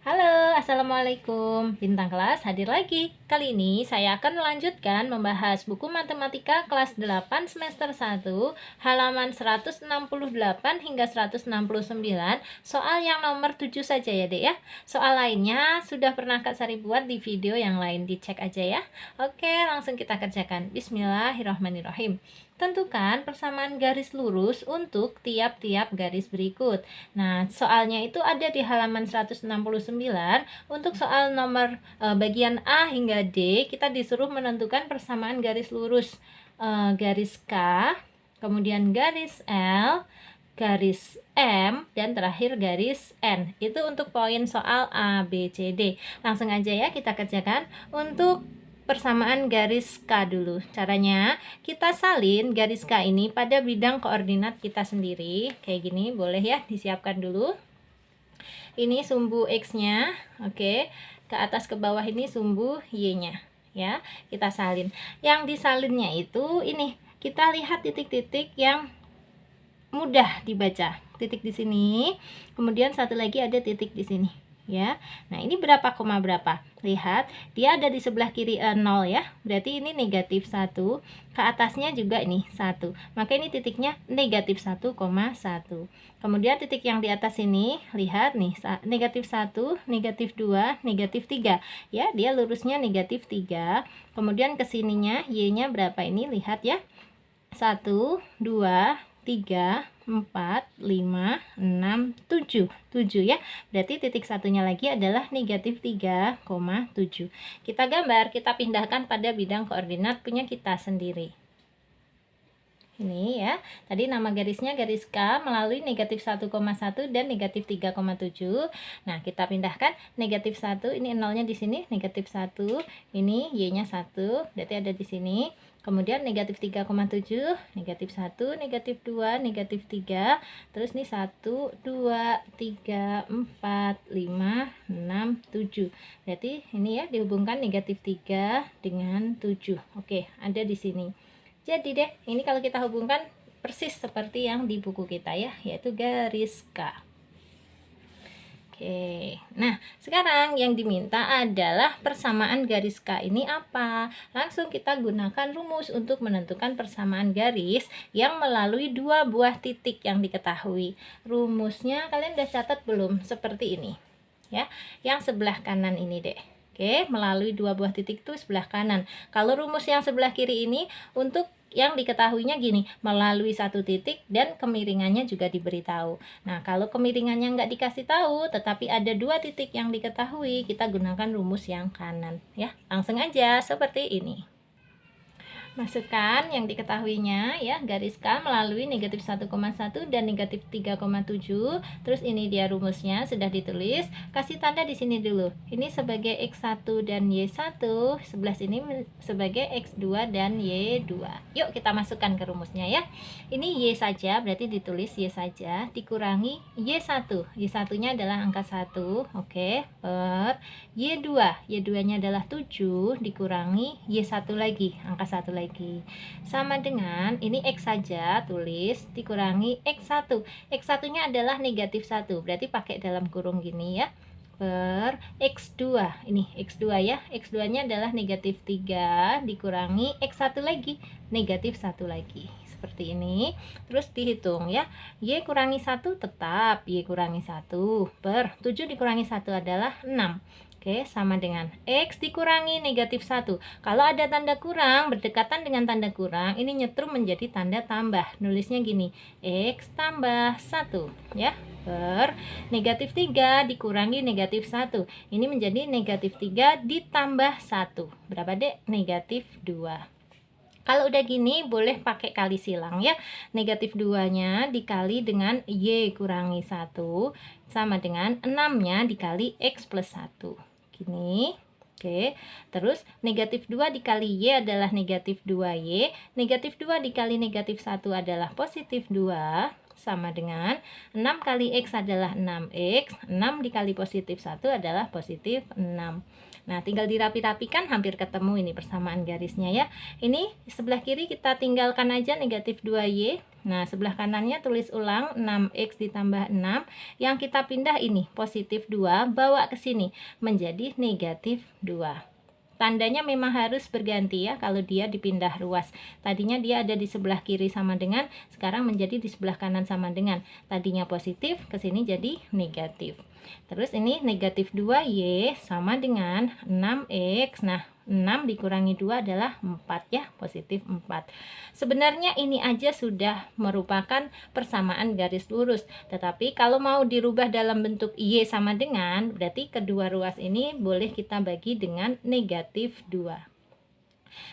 Halo, Assalamualaikum. Bintang kelas hadir lagi. Kali ini saya akan melanjutkan membahas buku matematika kelas 8 semester 1, halaman 168 hingga 169, soal yang nomor 7 saja ya, Dek ya. Soal lainnya sudah pernah Kak Sari buat di video yang lain, dicek aja ya. Oke, langsung kita kerjakan. Bismillahirrahmanirrahim. Tentukan persamaan garis lurus untuk tiap-tiap garis berikut. Nah, soalnya itu ada di halaman 169. Untuk soal nomor bagian A hingga D, kita disuruh menentukan persamaan garis lurus garis K, kemudian garis L, garis M, dan terakhir garis N. Itu untuk poin soal A, B, C, D. Langsung aja ya kita kerjakan. Untuk persamaan garis K dulu. Caranya, kita salin garis K ini pada bidang koordinat kita sendiri. Kayak gini, boleh ya, disiapkan dulu. Ini sumbu X-nya, oke. Ke atas ke bawah ini sumbu Y-nya, ya. Kita salin. Yang disalinnya itu ini, kita lihat titik-titik yang mudah dibaca. Titik di sini, kemudian satu lagi ada titik di sini. Ya, nah ini berapa koma berapa? Lihat, dia ada di sebelah kiri 0 ya, berarti ini negatif 1. Ke atasnya juga ini 1, maka ini titiknya negatif 1,1. Kemudian titik yang di atas ini, lihat nih, negatif 1, negatif 2, negatif 3 ya, dia lurusnya negatif 3. Kemudian kesininya Y nya berapa ini, lihat ya, 1, 2, 3, 4, 5, 6, 7 ya, berarti titik satunya lagi adalah negatif 3,7. Kita gambar, kita pindahkan pada bidang koordinat punya kita sendiri. Ini ya, tadi nama garisnya garis K melalui negatif 1,1 dan negatif 3,7. Nah, kita pindahkan negatif 1, ini nolnya di sini, negatif 1, ini Y-nya 1, berarti ada di sini. Kemudian negatif 3,7, negatif 1, negatif 2, negatif 3, terus nih 1, 2, 3, 4, 5, 6, 7. Berarti ini ya dihubungkan negatif 3 dengan 7. Oke, ada di sini. Jadi deh, ini kalau kita hubungkan persis seperti yang di buku kita ya, yaitu garis K. Oke, nah sekarang yang diminta adalah persamaan garis K ini apa? Langsung kita gunakan rumus untuk menentukan persamaan garis yang melalui dua buah titik yang diketahui. Rumusnya kalian udah catat belum? Seperti ini ya, yang sebelah kanan ini deh. Oke, melalui dua buah titik itu sebelah kanan. Kalau rumus yang sebelah kiri ini untuk yang diketahuinya gini, melalui satu titik dan kemiringannya juga diberitahu. Nah, kalau kemiringannya nggak dikasih tahu, tetapi ada dua titik yang diketahui, kita gunakan rumus yang kanan ya. Langsung aja seperti ini. Masukkan yang diketahuinya ya, garis K melalui negatif 1,1 dan negatif 3,7. Terus ini dia rumusnya sudah ditulis. Kasih tanda di sini dulu. Ini sebagai X1 dan Y1, sebelah sini sebagai X2 dan Y2. Yuk kita masukkan ke rumusnya ya. Ini Y saja, berarti ditulis Y saja dikurangi Y1. Y1-nya adalah angka 1, oke, per Y2. Y2-nya adalah 7 dikurangi Y1 lagi, angka 1 lagi. Sama dengan ini X saja, tulis dikurangi X1. X1-nya adalah negatif 1, berarti pakai dalam kurung gini ya, per X2. Ini X2 ya, X2-nya adalah negatif 3 dikurangi X1 lagi, negatif 1 lagi. Seperti ini. Terus dihitung ya, Y kurangi 1 tetap Y kurangi 1 per 7 dikurangi 1 adalah 6. Oke, sama dengan X dikurangi negatif 1. Kalau ada tanda kurang, berdekatan dengan tanda kurang, ini nyetrum menjadi tanda tambah. Nulisnya gini, X tambah 1 ya, per negatif 3 dikurangi negatif 1. Ini menjadi negatif 3 ditambah 1. Berapa dek? Negatif 2. Kalau udah gini boleh pakai kali silang ya. Negatif 2-nya dikali dengan Y kurangi 1 sama dengan 6-nya dikali X plus 1. Gini. Oke, terus negatif 2 dikali Y adalah negatif 2Y. Negatif 2 dikali negatif 1 adalah positif 2. Sama dengan 6 kali X adalah 6X. 6 dikali positif 1 adalah positif 6. Nah, tinggal dirapi-rapikan, hampir ketemu ini persamaan garisnya ya. Ini sebelah kiri kita tinggalkan aja negatif 2Y. Nah, sebelah kanannya tulis ulang 6x ditambah 6. Yang kita pindah ini positif 2, bawa ke sini menjadi negatif 2. Tandanya memang harus berganti ya kalau dia dipindah ruas. Tadinya dia ada di sebelah kiri sama dengan, sekarang menjadi di sebelah kanan sama dengan. Tadinya positif, ke sini jadi negatif. Terus ini negatif 2y sama dengan 6x. Nah, 6 dikurangi 2 adalah 4 ya, positif 4. Sebenarnya ini aja sudah merupakan persamaan garis lurus. Tetapi kalau mau dirubah dalam bentuk Y sama dengan, berarti kedua ruas ini boleh kita bagi dengan negatif 2.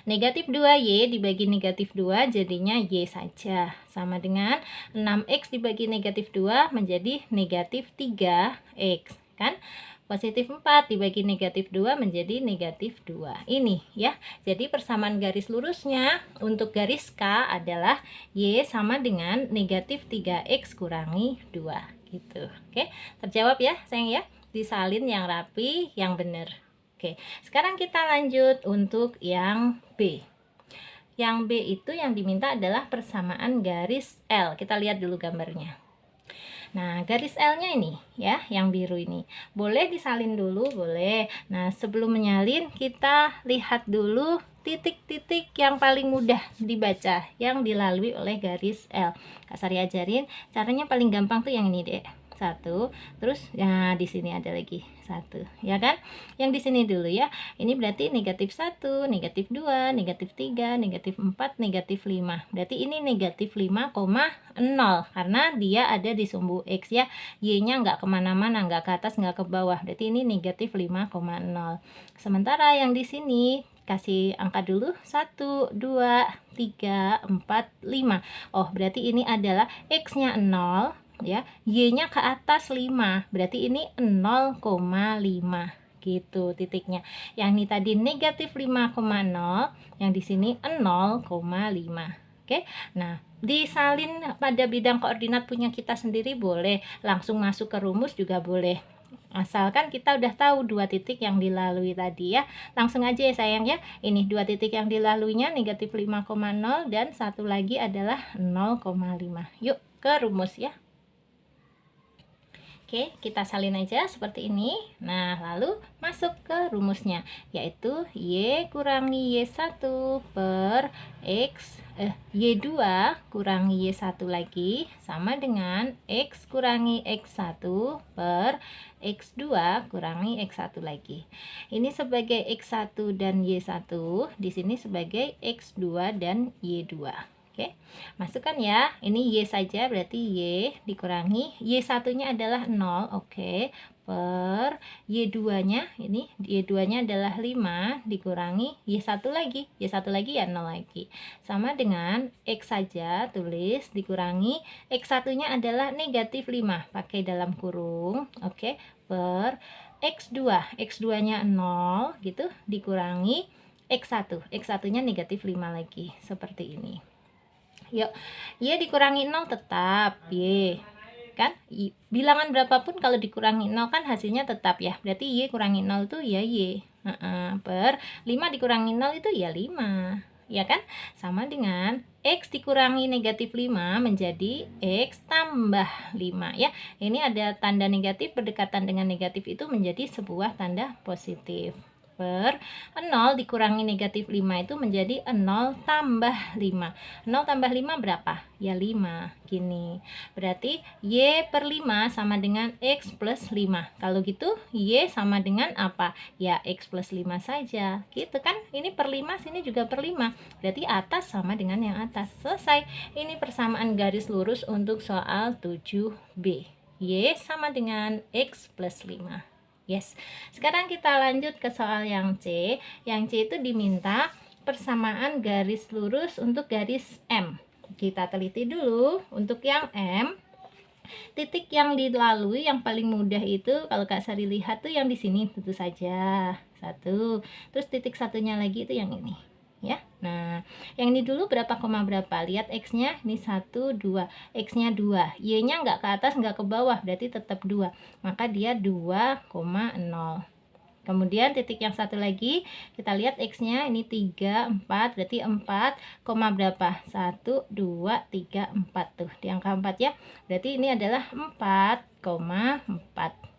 Negatif 2y dibagi negatif 2 jadinya y saja. Sama dengan 6x dibagi negatif 2 menjadi negatif 3x. Kan? Positif 4 dibagi negatif 2 menjadi negatif 2. Ini ya. Jadi persamaan garis lurusnya untuk garis K adalah y sama dengan negatif 3x kurangi 2. Gitu. Oke, terjawab ya sayang ya. Disalin yang rapi, yang benar. Oke, sekarang kita lanjut untuk yang B. Yang B itu yang diminta adalah persamaan garis L. Kita lihat dulu gambarnya. Nah, garis L-nya ini ya, yang biru ini. Boleh disalin dulu, boleh. Nah, sebelum menyalin kita lihat dulu titik-titik yang paling mudah dibaca yang dilalui oleh garis L. Kak Sari ajarin caranya paling gampang tuh yang ini, Dek. 1, terus ya di sini ada lagi 1, ya kan? Yang di sini dulu ya. Ini berarti negatif 1, negatif 2, negatif 3, negatif 4, negatif 5. Berarti ini negatif 5,0 karena dia ada di sumbu X ya. Y-nya nggak kemana-mana, nggak ke atas, nggak ke bawah. Berarti ini negatif 5,0. Sementara yang di sini kasih angka dulu 1, 2, 3, 4, 5. Oh, berarti ini adalah X-nya 0 ya, Y-nya ke atas 5, berarti ini 0,5 gitu titiknya. Yang ini tadi negatif 5,0, yang di sini 0,5. Oke, nah disalin pada bidang koordinat punya kita sendiri boleh, langsung masuk ke rumus juga boleh. Asalkan kita udah tahu dua titik yang dilalui tadi ya. Langsung aja ya sayang ya. Ini dua titik yang dilaluinya negatif 5,0 dan satu lagi adalah 0,5. Yuk ke rumus ya. Oke, kita salin aja seperti ini. Nah, lalu masuk ke rumusnya, yaitu Y kurangi Y1 per Y2 kurangi Y1 lagi sama dengan X kurangi X1 per X2 kurangi X1 lagi. Ini sebagai X1 dan Y1, di sini sebagai X2 dan Y2. Oke, masukkan ya. Ini Y saja, berarti Y dikurangi Y1-nya adalah 0, oke, per Y2-nya, ini Y2-nya adalah 5 dikurangi Y1 lagi. Y1 lagi ya 0 lagi. Sama dengan X saja, tulis dikurangi X1-nya adalah negatif 5, pakai dalam kurung, oke, per X2. X2-nya 0 gitu dikurangi X1. X1-nya negatif 5 lagi, seperti ini. Yuk, Y dikurangi 0 tetap Y kan, bilangan berapapun kalau dikurangi 0 kan hasilnya tetap ya, berarti Y kurangi 0 itu ya Y, per 5 dikurangi 0 itu ya 5 ya kan, sama dengan X dikurangi negatif 5 menjadi X tambah 5 ya. Ini ada tanda negatif berdekatan dengan negatif itu menjadi sebuah tanda positif. Per 0 dikurangi negatif 5 itu menjadi 0 tambah 5. 0 tambah 5 berapa? Ya 5. Gini. Berarti Y per 5 sama dengan X plus 5. Kalau gitu Y sama dengan apa? Ya X plus 5 saja. Gitu kan? Ini per 5, sini juga per 5. Berarti atas sama dengan yang atas. Selesai. Ini persamaan garis lurus untuk soal 7B. Y sama dengan X plus 5. Yes, sekarang kita lanjut ke soal yang C. Yang C itu diminta persamaan garis lurus untuk garis M. Kita teliti dulu untuk yang M. Titik yang dilalui yang paling mudah itu kalau Kak Sari lihat tuh yang di sini tentu saja 1. Terus titik satunya lagi itu yang ini. Ya, nah yang ini dulu berapa koma berapa, lihat X-nya ini 1, 2, X-nya 2, Y-nya nggak ke atas nggak ke bawah berarti tetap 2, maka dia 2,0. Kemudian titik yang satu lagi, kita lihat X-nya ini 3, 4, berarti 4, berapa? 1, 2, 3, 4 tuh, di angka 4 ya. Berarti ini adalah 4,4.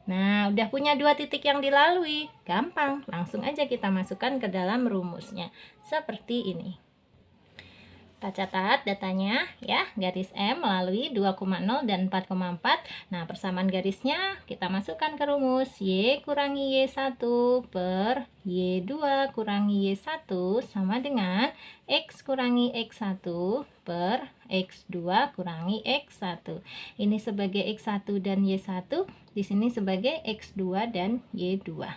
Nah, udah punya dua titik yang dilalui. Gampang, langsung aja kita masukkan ke dalam rumusnya. Seperti ini. Kita catat datanya ya, garis M melalui 2,0 dan 4,4. Nah, persamaan garisnya kita masukkan ke rumus Y kurangi Y1 per Y2 kurangi Y1 sama dengan X kurangi X1 per X2 kurangi X1. Ini sebagai X1 dan Y1, di sini sebagai X2 dan Y2.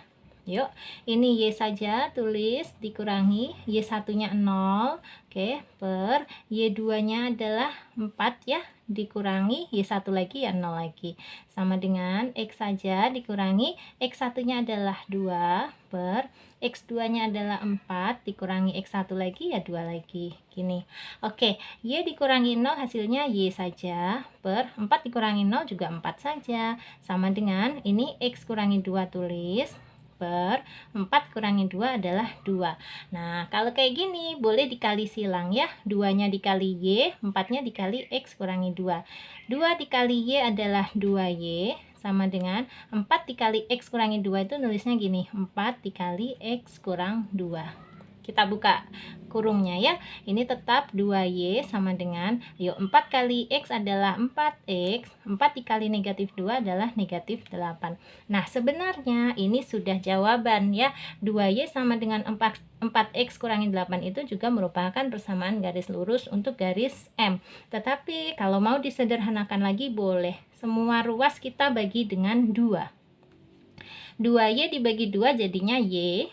Yuk, ini Y saja tulis dikurangi Y1-nya 0, oke, per Y2-nya adalah 4 ya, dikurangi Y1 lagi ya 0 lagi. Sama dengan X saja dikurangi X1-nya adalah 2 per X2-nya adalah 4 dikurangi X1 lagi ya 2 lagi. Gini. Oke, Y dikurangi 0 hasilnya Y saja per 4 dikurangi 0 juga 4 saja. Sama dengan ini X kurangi 2 tulis per 4 kurangi 2 adalah 2. Nah, kalau kayak gini boleh dikali silang ya. 2-nya dikali Y, 4-nya dikali X kurangi 2. 2 dikali Y adalah 2Y sama dengan 4 dikali X kurangi 2 itu nulisnya gini, 4 dikali X kurang 2. Kita buka kurungnya ya. Ini tetap 2Y sama dengan, yuk 4 kali X adalah 4X, 4 dikali negatif 2 adalah negatif 8. Nah, sebenarnya ini sudah jawaban ya. 2Y sama dengan 4X kurangi 8 itu juga merupakan persamaan garis lurus untuk garis M. Tetapi kalau mau disederhanakan lagi boleh. Semua ruas kita bagi dengan 2. 2Y dibagi 2 jadinya Y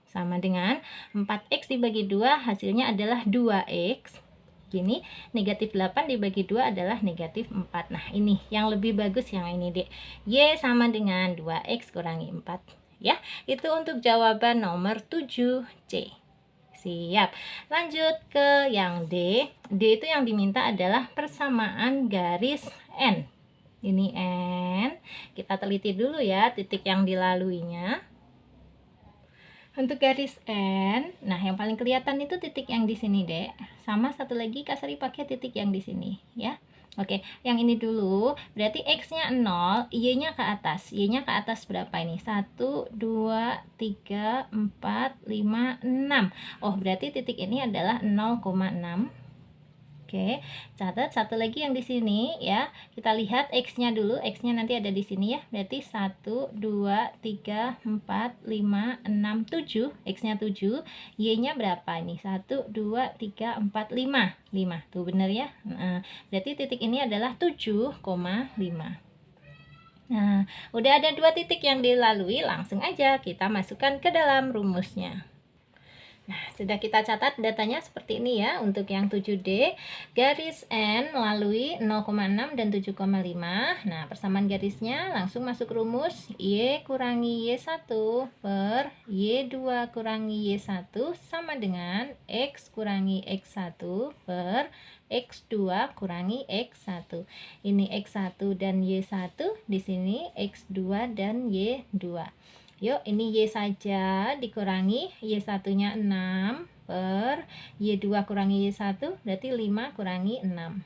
sama dengan 4X dibagi 2 hasilnya adalah 2X. Gini, negatif 8 dibagi 2 adalah negatif 4. Nah, ini yang lebih bagus yang ini, Dek. Y sama dengan 2X kurangi 4. Ya, itu untuk jawaban nomor 7C. Siap. Lanjut ke yang D. D itu yang diminta adalah persamaan garis N. Ini N. Kita teliti dulu ya titik yang dilaluinya. Untuk garis N, nah yang paling kelihatan itu titik yang di sini, Dek. Sama satu lagi Kak Sari pakai titik yang di sini, ya. Oke, yang ini dulu, berarti X-nya 0, Y-nya ke atas. Y-nya ke atas berapa ini? 1, 2, 3, 4, 5, 6. Oh, berarti titik ini adalah 0,6. Oke, catat satu lagi yang di sini ya. Kita lihat X-nya dulu. X-nya nanti ada di sini ya. Berarti 1, 2, 3, 4, 5, 6, 7. X-nya 7. Y-nya berapa ini? 1, 2, 3, 4, 5. 5. Tuh bener ya. Nah, berarti titik ini adalah 7,5. Nah, udah ada dua titik yang dilalui, langsung aja kita masukkan ke dalam rumusnya. Nah, sudah kita catat datanya seperti ini ya. Untuk yang 7D, garis N melalui 0,6 dan 7,5. Nah, persamaan garisnya langsung masuk rumus Y kurangi Y1 per Y2 kurangi Y1 sama dengan X kurangi X1 per X2 kurangi X1. Ini X1 dan Y1, di sini X2 dan Y2. Yuk, ini Y saja dikurangi Y1-nya 6 per Y2 kurangi Y1, berarti 5 kurangi 6.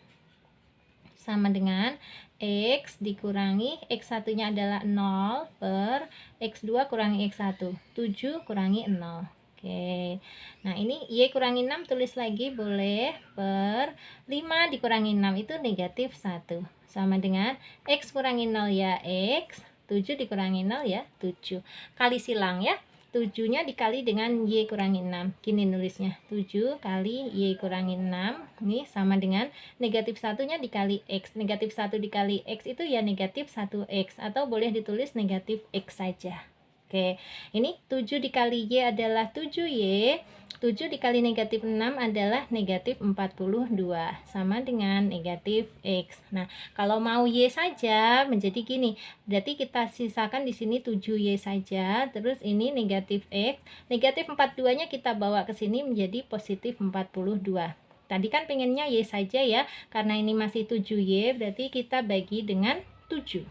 Sama dengan X dikurangi X1-nya adalah 0 per X2 kurangi X1, 7 kurangi 0. Oke, nah ini Y kurangi 6 tulis lagi boleh, per 5 dikurangi 6 itu negatif 1. Sama dengan X kurangi 0 ya X, 7 dikurangi 0 ya 7. Kali silang ya. 7-nya dikali dengan Y kurangi 6. Gini nulisnya. 7 kali Y kurangi 6. Ini sama dengan negatif 1-nya dikali X. Negatif 1 dikali X itu ya negatif 1X. Atau boleh ditulis negatif X saja. Oke. Ini 7 dikali Y adalah 7Y. 7 dikali negatif 6 adalah negatif 42. Sama dengan negatif X. Nah, kalau mau Y saja menjadi gini. Berarti kita sisakan di sini 7Y saja. Terus ini negatif X. Negatif 42-nya kita bawa ke sini menjadi positif 42. Tadi kan pengennya Y saja ya. Karena ini masih 7Y, berarti kita bagi dengan 7.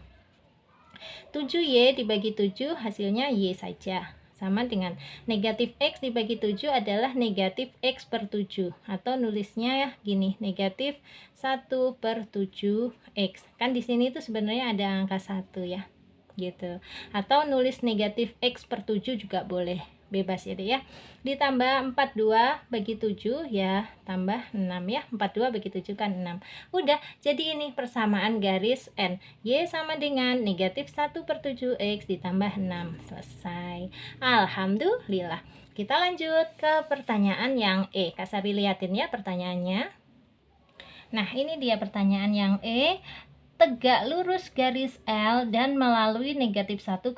7Y dibagi 7 hasilnya Y saja. Sama dengan negatif X dibagi 7 adalah negatif X per 7. Atau nulisnya ya gini, negatif 1/7X. Kan di sini tuh sebenarnya ada angka 1 ya. Gitu. Atau nulis negatif X per 7 juga boleh. Bebas ya deh ya. Ditambah 42 bagi 7 ya tambah 6 ya. 42 bagi 7 kan 6. Udah, jadi ini persamaan garis N. Y sama dengan negatif 1/7X ditambah 6. Selesai. Alhamdulillah. Kita lanjut ke pertanyaan yang E. Kak Sari liatin ya pertanyaannya. Nah, ini dia pertanyaan yang E. Tegak lurus garis L dan melalui negatif 1,6.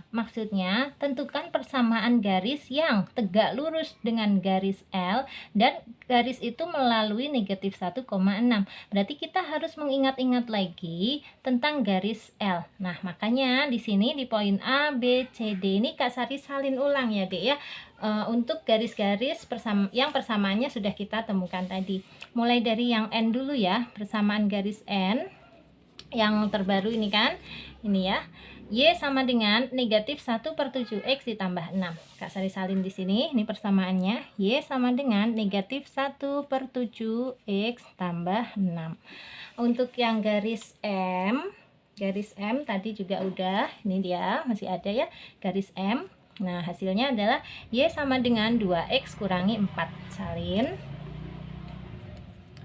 Maksudnya, tentukan persamaan garis yang tegak lurus dengan garis L dan garis itu melalui negatif 1,6. Berarti kita harus mengingat-ingat lagi tentang garis L. Nah, makanya di sini di poin A, B, C, D ini Kak Sari salin ulang ya, Dek ya. Untuk garis-garis yang persamaannya sudah kita temukan tadi. Mulai dari yang N dulu ya, persamaan garis N yang terbaru ini kan, ini ya, Y sama dengan negatif 1/7X ditambah 6. Kak Sari salin di sini, ini persamaannya, Y sama dengan negatif 1/7X tambah 6. Untuk yang garis M tadi juga udah, ini dia, masih ada ya, garis M. Nah, hasilnya adalah Y sama dengan 2X kurangi 4. Salin.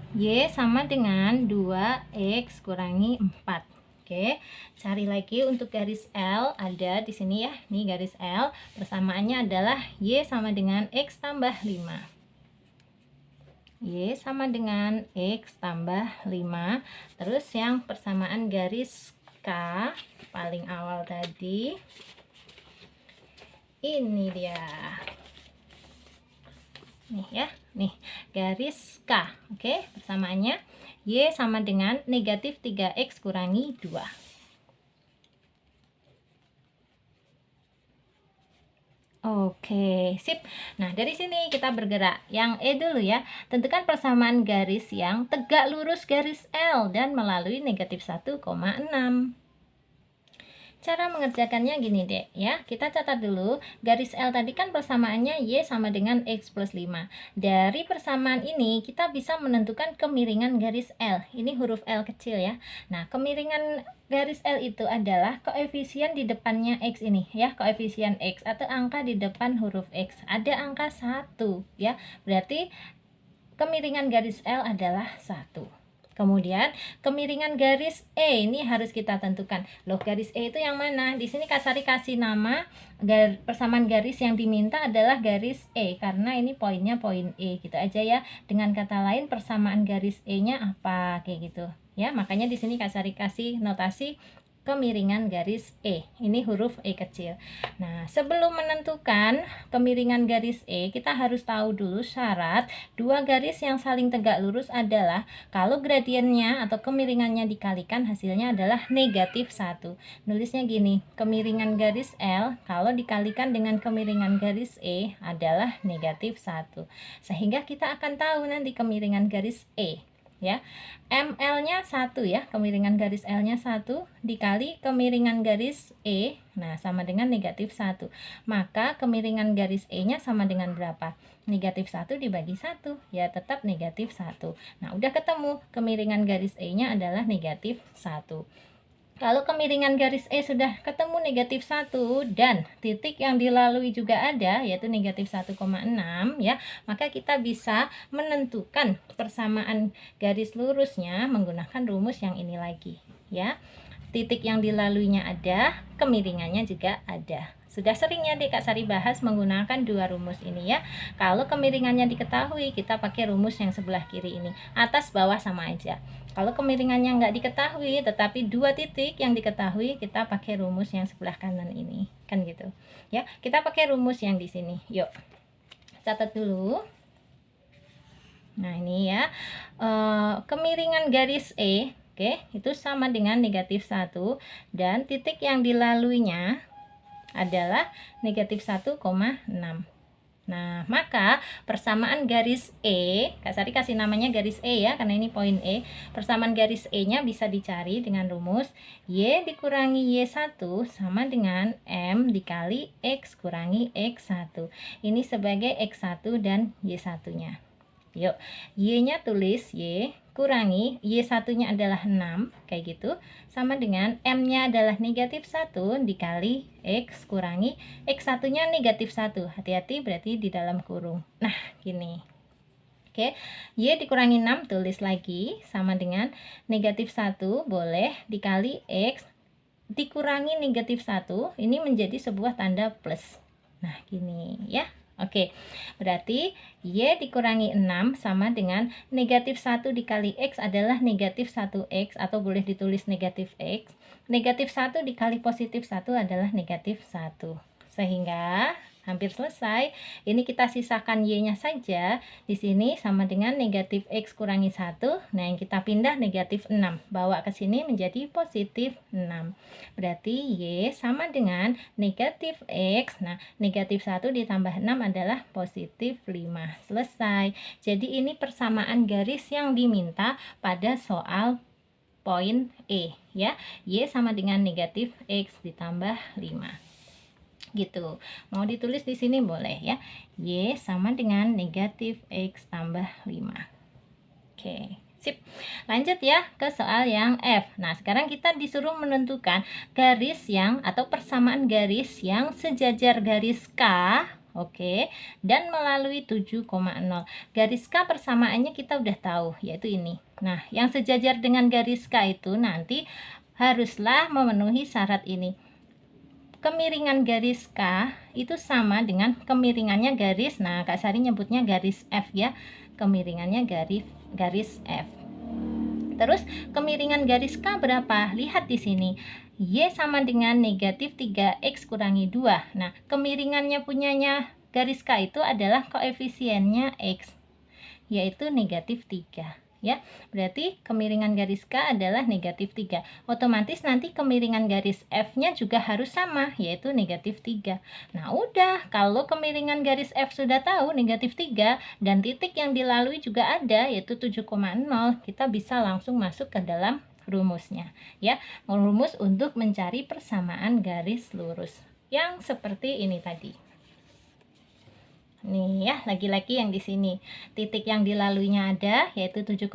Y sama dengan 2X kurangi 4. Oke, cari lagi untuk garis L, ada di sini ya. Nih garis L, persamaannya adalah Y sama dengan X tambah 5. Y sama dengan X tambah 5. Terus yang persamaan garis K, paling awal tadi, ini dia. Nih ya, nih garis K. Oke, persamaannya Y sama dengan negatif 3X kurangi 2. Oke, sip. Nah, dari sini kita bergerak. Yang E dulu ya. Tentukan persamaan garis yang tegak lurus garis L dan melalui negatif 1,6. Cara mengerjakannya gini deh ya, kita catat dulu garis L tadi kan persamaannya Y sama dengan X plus 5. Dari persamaan ini kita bisa menentukan kemiringan garis L, ini huruf L kecil ya. Nah, kemiringan garis L itu adalah koefisien di depannya X ini ya, koefisien X atau angka di depan huruf X, ada angka 1 ya, berarti kemiringan garis L adalah 1. Kemudian kemiringan garis E ini harus kita tentukan. Loh, garis E itu yang mana? Di sini Kak Sari kasih nama persamaan garis yang diminta adalah garis E karena ini poinnya poin E gitu aja ya. Dengan kata lain persamaan garis E-nya apa kayak gitu. Ya, makanya di sini Kak Sari kasih notasi kemiringan garis E. Ini huruf E kecil. Nah, sebelum menentukan kemiringan garis E, kita harus tahu dulu syarat dua garis yang saling tegak lurus adalah kalau gradiennya atau kemiringannya dikalikan hasilnya adalah negatif 1. Nulisnya gini, kemiringan garis L kalau dikalikan dengan kemiringan garis E adalah negatif 1. Sehingga kita akan tahu nanti kemiringan garis E. Ya, ML-nya 1 ya, kemiringan garis L-nya 1 dikali kemiringan garis E, nah sama dengan negatif 1. Maka kemiringan garis E-nya sama dengan berapa? Negatif 1 dibagi 1, ya tetap negatif 1. Nah, udah ketemu kemiringan garis E-nya adalah negatif 1. Kalau kemiringan garis E sudah ketemu negatif 1 dan titik yang dilalui juga ada yaitu negatif 1,6 ya, maka kita bisa menentukan persamaan garis lurusnya menggunakan rumus yang ini lagi ya. Titik yang dilaluinya ada, kemiringannya juga ada. Sudah seringnya Kak Sari bahas menggunakan dua rumus ini ya. Kalau kemiringannya diketahui, kita pakai rumus yang sebelah kiri ini. Atas bawah sama aja. Kalau kemiringannya nggak diketahui, tetapi dua titik yang diketahui, kita pakai rumus yang sebelah kanan ini. Kan gitu. Ya, kita pakai rumus yang di sini. Yuk, catat dulu. Nah, ini ya. Kemiringan garis E, oke, itu sama dengan negatif 1. Dan titik yang dilaluinya adalah negatif 1,6. Nah, maka persamaan garis E, Kak Sari kasih namanya garis E ya, karena ini poin E. Persamaan garis E-nya bisa dicari dengan rumus Y dikurangi Y1 sama dengan M dikali X kurangi X1. Ini sebagai X1 dan Y1-nya. Yuk, Y-nya tulis Y kurangi Y1-nya adalah 6, kayak gitu, sama dengan M-nya adalah negatif 1 dikali X kurangi X1-nya negatif 1. Hati-hati berarti di dalam kurung. Nah, gini. Oke, Y dikurangi 6 tulis lagi sama dengan negatif 1 boleh dikali X dikurangi negatif 1. Ini menjadi sebuah tanda plus. Nah, gini ya. Oke, berarti Y dikurangi 6 sama dengan negatif 1 dikali X adalah negatif 1X, atau boleh ditulis negatif X. Negatif 1 dikali positif 1 adalah negatif 1. Sehingga hampir selesai. Ini kita sisakan Y-nya saja. Di sini sama dengan negatif X kurangi 1. Nah, yang kita pindah negatif 6. Bawa ke sini menjadi positif 6. Berarti Y sama dengan negatif X. Nah, negatif 1 ditambah 6 adalah positif 5. Selesai. Jadi ini persamaan garis yang diminta pada soal poin E ya. Y sama dengan negatif X ditambah 5. Gitu. Mau ditulis di sini boleh ya. Y sama dengan negatif X tambah 5. Oke, sip. Lanjut ya ke soal yang F. Nah, sekarang kita disuruh menentukan garis yang atau persamaan garis yang sejajar garis K, oke, dan melalui 7,0. Garis K persamaannya kita udah tahu, yaitu ini. Nah, yang sejajar dengan garis K itu nanti haruslah memenuhi syarat ini. Kemiringan garis K itu sama dengan kemiringannya garis, nah Kak Sari nyebutnya garis F ya, kemiringannya garis F. Terus kemiringan garis K berapa? Lihat di sini. Y sama dengan negatif 3X kurangi 2. Nah, kemiringannya punyanya garis K itu adalah koefisiennya X, yaitu negatif 3. Ya, berarti kemiringan garis K adalah negatif 3. Otomatis nanti kemiringan garis F-nya juga harus sama, yaitu negatif 3. Nah, udah, kalau kemiringan garis F sudah tahu negatif 3 dan titik yang dilalui juga ada, yaitu 7,0, kita bisa langsung masuk ke dalam rumusnya. Ya, rumus untuk mencari persamaan garis lurus yang seperti ini tadi. Nih ya, lagi-lagi yang di sini titik yang dilaluinya ada yaitu 7,0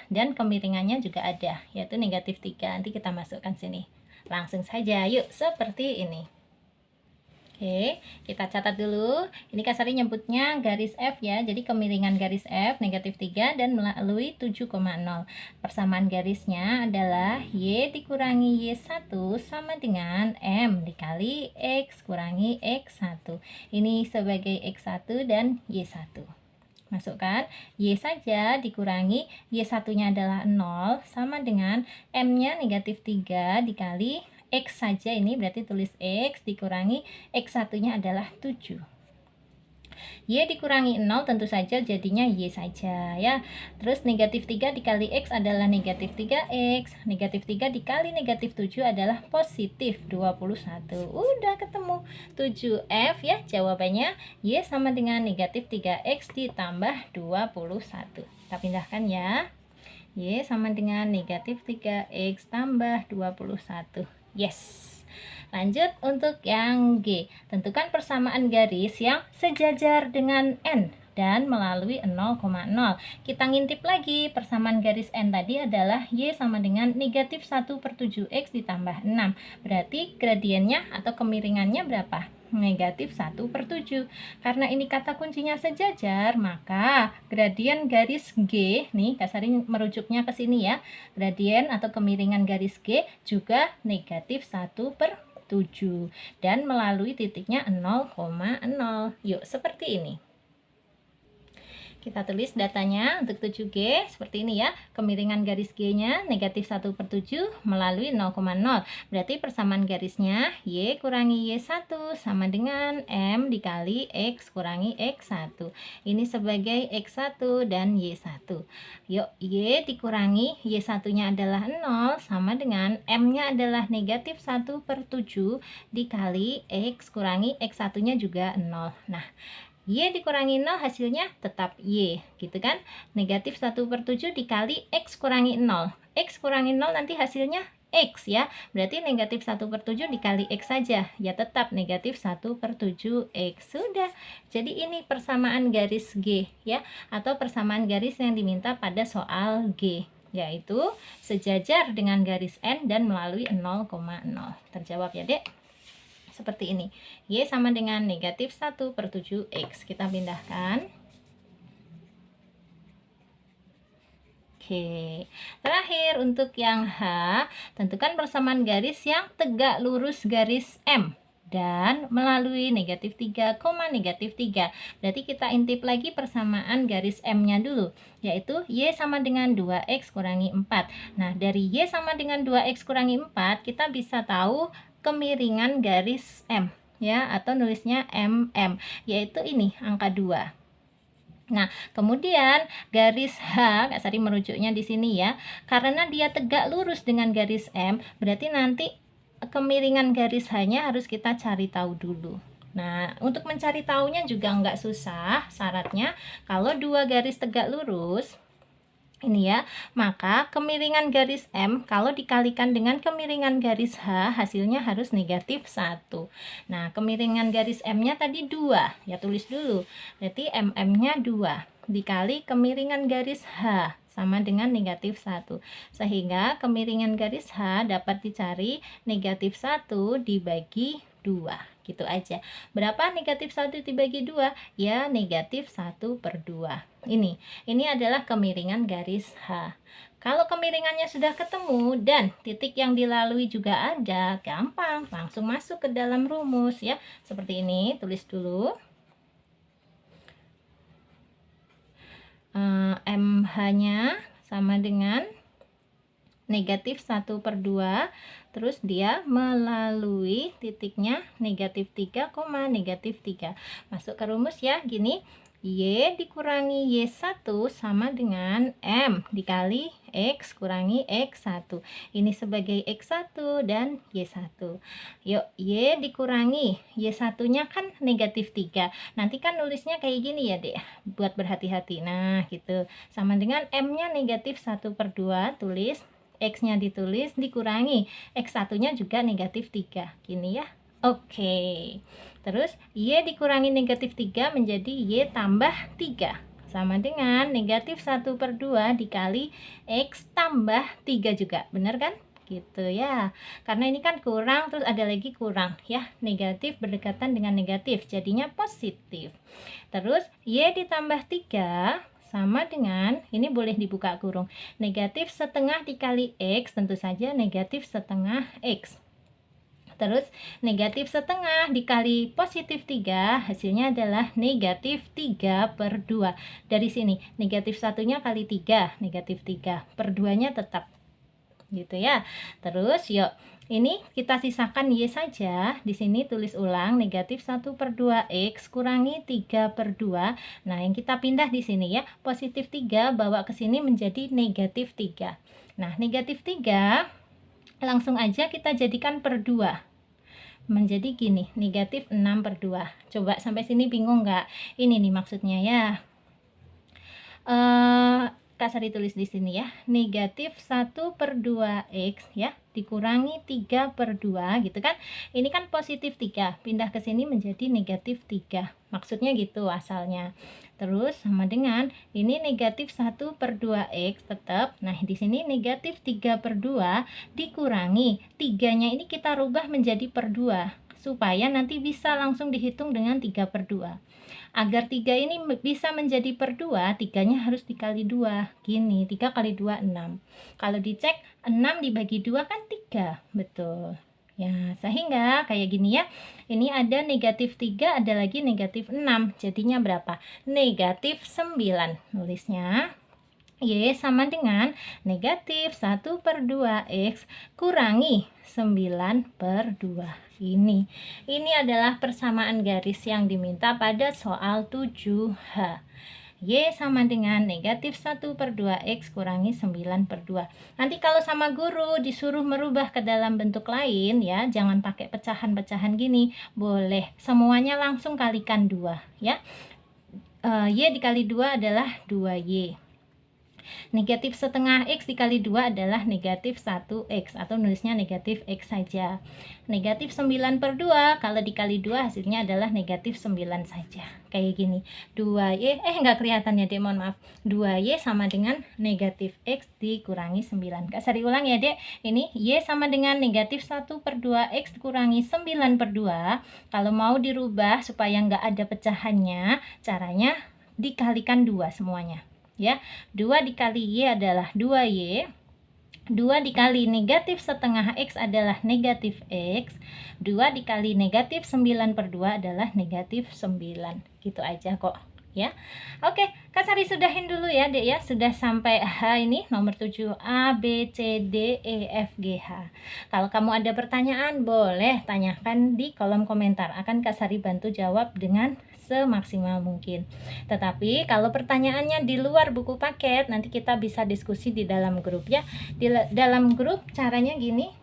dan kemiringannya juga ada yaitu negatif 3. Nanti kita masukkan sini. Langsung saja yuk, seperti ini. Oke, kita catat dulu. Ini Kak Sari nyebutnya garis F ya. Jadi kemiringan garis F negatif 3 dan melalui 7,0. Persamaan garisnya adalah Y dikurangi Y1 sama dengan M dikali X kurangi X1. Ini sebagai X1 dan Y1. Masukkan Y saja dikurangi Y1-nya adalah 0 sama dengan M-nya negatif 3 dikali X saja, ini berarti tulis X dikurangi X1-nya adalah 7. Y dikurangi 0 tentu saja jadinya Y saja ya. Terus negatif 3 dikali X adalah negatif 3X. Negatif 3 dikali negatif 7 adalah positif 21. Udah ketemu 7F ya jawabannya. Y sama dengan negatif 3X ditambah 21. Kita pindahkan ya. Y sama dengan negatif 3X tambah 21. Yes. Lanjut untuk yang G. Tentukan persamaan garis yang sejajar dengan N dan melalui 0,0. Kita ngintip lagi, persamaan garis N tadi adalah Y sama dengan negatif 1/7X ditambah 6. Berarti gradiennya atau kemiringannya berapa? Negatif 1/7. Karena ini kata kuncinya sejajar, maka gradien garis G, nih Kak Sari merujuknya ke sini ya. Gradien atau kemiringan garis G juga negatif 1/7 dan melalui titiknya 0,0. Yuk, seperti ini. Kita tulis datanya untuk 7G seperti ini ya. Kemiringan garis G-nya negatif 1/7 melalui 0,0. Berarti persamaan garisnya Y kurangi Y1 sama dengan M dikali X kurangi X1. Ini sebagai X1 dan Y1. Yuk, Y dikurangi Y1-nya adalah 0 sama dengan M-nya adalah negatif 1/7 dikali X kurangi X1-nya juga 0. Nah, Y dikurangi 0 hasilnya tetap Y, gitu kan. Negatif 1/7 dikali X kurangi 0. X kurangi 0 nanti hasilnya X ya. Berarti negatif 1/7 dikali X saja. Ya tetap negatif 1/7 X. Sudah. Jadi ini persamaan garis G ya. Atau persamaan garis yang diminta pada soal G. Yaitu sejajar dengan garis N dan melalui 0,0. Terjawab ya dek. Seperti ini. Y sama dengan negatif 1/7 X. Kita pindahkan. Oke, terakhir untuk yang H, tentukan persamaan garis yang tegak lurus garis M dan melalui negatif 3, negatif 3. Berarti kita intip lagi persamaan garis M-nya dulu, yaitu Y sama dengan 2X kurangi 4. Nah, dari Y sama dengan 2X kurangi 4, kita bisa tahu kemiringan garis M, ya, atau nulisnya MM, yaitu ini, angka 2. Nah, kemudian garis H, Kak Sari merujuknya di sini ya. Karena dia tegak lurus dengan garis M, berarti nanti kemiringan garis H-nya harus kita cari tahu dulu. Nah, untuk mencari tahunya juga nggak susah. Syaratnya kalau dua garis tegak lurus, ini ya, maka kemiringan garis M kalau dikalikan dengan kemiringan garis H, hasilnya harus negatif 1. Nah, kemiringan garis M-nya tadi 2, ya tulis dulu. Berarti MM-nya 2 dikali kemiringan garis H sama dengan negatif 1. Sehingga kemiringan garis H dapat dicari negatif 1 dibagi 2. Gitu aja. Berapa negatif 1 dibagi 2? Ya, negatif 1/2. Ini adalah kemiringan garis H. Kalau kemiringannya sudah ketemu dan titik yang dilalui juga ada, gampang, langsung masuk ke dalam rumus ya. Seperti ini, tulis dulu. MH-nya sama dengan negatif 1/2, terus dia melalui titiknya negatif 3, negatif 3. Masuk ke rumus ya, gini. Y dikurangi Y1 sama dengan M dikali X kurangi X1. Ini sebagai X1 dan Y1. Yuk, Y dikurangi Y1-nya kan negatif 3. Nanti kan nulisnya kayak gini ya dek, buat berhati-hati. Nah gitu, sama dengan M-nya negatif 1/2, tulis X-nya ditulis, dikurangi X1-nya juga negatif 3. Gini ya. Oke. Terus Y dikurangi negatif 3 menjadi Y tambah 3. Sama dengan negatif 1/2 dikali X tambah 3 juga. Benar kan? Gitu ya. Karena ini kan kurang, terus ada lagi kurang ya. Negatif berdekatan dengan negatif, jadinya positif. Terus Y ditambah 3 sama dengan, ini boleh dibuka kurung, negatif setengah dikali X, tentu saja negatif setengah X. Terus negatif setengah dikali positif 3, hasilnya adalah negatif 3/2. Dari sini negatif satunya kali 3, negatif 3/2 nya tetap gitu ya. Terus yuk, ini kita sisakan Y saja. Di sini tulis ulang negatif 1/2X kurangi 3/2. Nah, yang kita pindah di sini ya, positif 3 bawa ke sini menjadi negatif 3. Nah, negatif 3 langsung aja kita jadikan per 2. Menjadi gini, negatif 6/2. Coba sampai sini bingung nggak? Ini nih maksudnya ya. Kak Sari tulis di sini ya, negatif 1/2X ya, dikurangi 3/2 gitu kan. Ini kan positif 3, pindah ke sini menjadi negatif 3. Maksudnya gitu asalnya. Terus sama dengan ini negatif 1/2X tetap. Nah, di sini negatif 3/2 dikurangi 3-nya ini kita rubah menjadi per 2 supaya nanti bisa langsung dihitung dengan 3/2. Agar 3 ini bisa menjadi per 2, 3-nya harus dikali 2. Gini, 3 kali 2, 6. Kalau dicek, 6 dibagi 2 kan 3. Betul. Ya, sehingga kayak gini ya. Ini ada negatif 3, ada lagi negatif 6. Jadinya berapa? Negatif 9. Nulisnya Y sama dengan negatif 1/2X kurangi 9/2. Ini adalah persamaan garis yang diminta pada soal 7H. Y sama dengan negatif 1/2X kurangi 9/2. Nanti kalau sama guru disuruh merubah ke dalam bentuk lain ya, jangan pakai pecahan-pecahan gini, boleh semuanya langsung kalikan 2 ya. Y dikali 2 adalah 2Y. Negatif setengah X dikali 2 adalah negatif 1X, atau nulisnya negatif X saja. Negatif 9/2 kalau dikali 2 hasilnya adalah negatif 9 saja. Kayak gini. 2Y, nggak kelihatan ya dek, mohon maaf. 2Y sama dengan negatif X dikurangi 9. Kak Sari ulang ya dek. Ini Y sama dengan negatif 1/2 X dikurangi 9/2. Kalau mau dirubah supaya nggak ada pecahannya, caranya dikalikan 2 semuanya. Ya, 2 dikali Y adalah 2Y, 2 dikali negatif setengah X adalah negatif X, 2 dikali negatif 9/2 adalah negatif 9. Gitu aja kok ya. Oke, Kak Sari sudahin dulu ya dek ya. Sudah sampai H ini nomor 7, A, B, C, D, E, F, G, H. Kalau kamu ada pertanyaan boleh tanyakan di kolom komentar, akan Kak Sari bantu jawab dengan semaksimal mungkin. Tetapi kalau pertanyaannya di luar buku paket, nanti kita bisa diskusi di dalam grup ya. Di dalam grup caranya gini,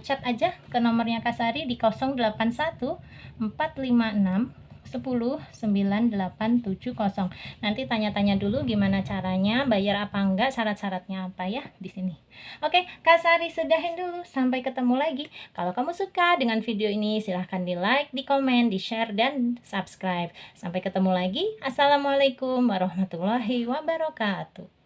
chat aja ke nomornya Kak Sari di 081 456 10 9870. Nanti tanya-tanya dulu gimana caranya, bayar apa enggak, syarat-syaratnya apa ya di sini. Oke, Kak Sari sudahin dulu. Sampai ketemu lagi. Kalau kamu suka dengan video ini, silahkan di like, di komen, di share, dan subscribe. Sampai ketemu lagi. Assalamualaikum warahmatullahi wabarakatuh.